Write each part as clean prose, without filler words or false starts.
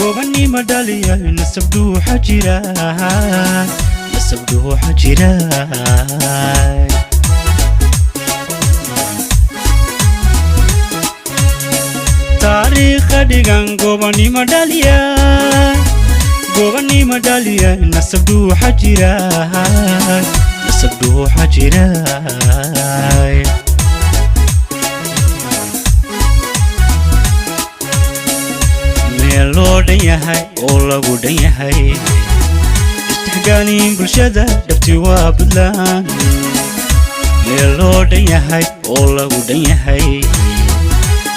قوبني مدالية نسبدو حجران نسبدو حجران تاريخ ديغان قوبني مدالية نسبدو حجران نسبدو حجران loo dhan yahay oo lagu dhan yahay istixgaalin bulshada dhabti waa Puntland meel loo dhan yahay oo lagu dhan yahay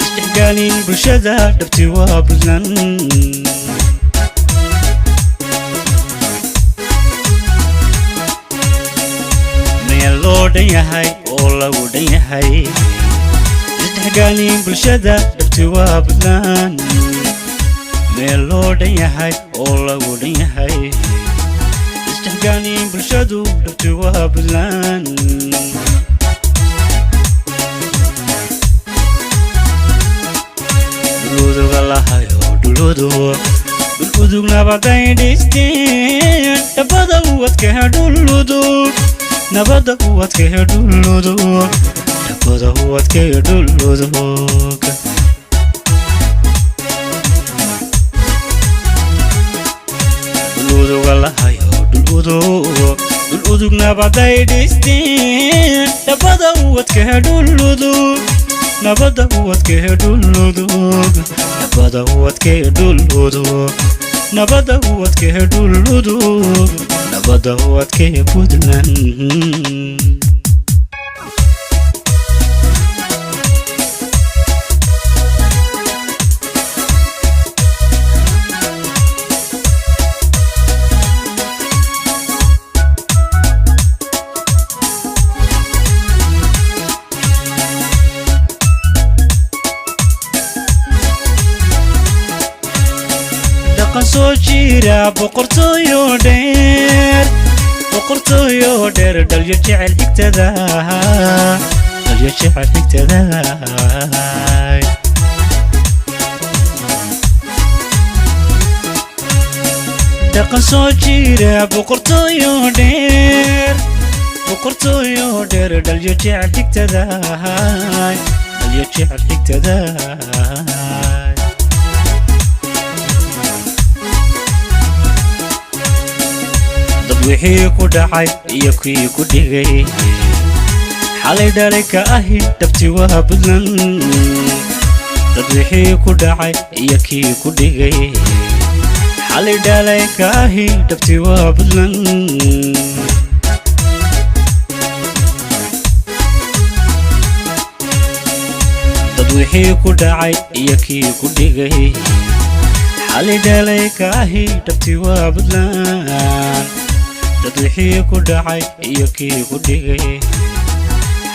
istixgaalin bulshada dhabti waa Puntland meel loo dhan yahay oo lagu dhan yahay istixgaalin bulshada dhabti waa Puntland meel loo dhan yahay oo lagu dhan yahay istixgaalin bulshadu dhabti waa Puntland dhuluduga lahayo dhuludug nabaday dhisteen dhabada u adkehe dhuludug nabada u adkehe dhuludug dhabada u adkehe dhuludug dhuludug nabaday dhisteen dhabada u adkehe dhuludug nabada u adkehe dhuludug nabada u adkehe dhuludug nabada u adkehe dhuludug nabada u adkehe Puntland soo jira boqortooyo dheer dhalyo jecel xigtada dhaqan soo jira boqortooyo dheer dhalyo jecel xigtada wixii ku dhacay iyo kii ku dhigay xalay dhalay ka ahi dhabti waa Puntland dad wixii ku dhacay iyo kii ku dhigay xalay dhalay ka ahi dhabti waa Puntland dad wixii ku dhacay iyo kii ku dhigay xalay dhalay ka ahi dhabti waa Puntland dad wixii ku dhacay iyo kii ku dhigay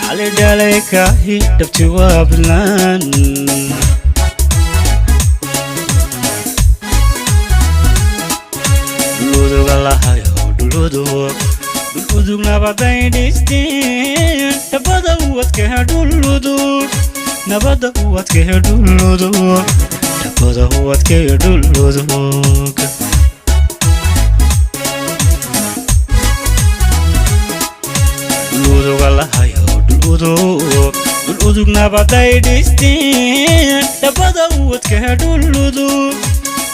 xalay dhalay ka ahi dhabti waa Puntland dhuluduga lahayo dhuludug nabaday dhisteen dhabada u adkehe dhuludug nabada u adkehe dhuludug nabada u adkehe dhuludug dhuludug nabaday dhisteen dhabada u adkehe dhuludug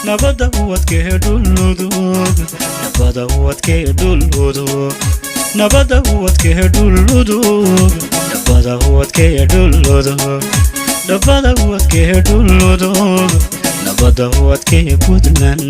nabada u adkehe dhuludug nabada u adkehe dhuludug nabada u adkehe dhuludug nabada u adkehe dhuludug nabada u adkehe dhuludug nabada u adkehe Puntland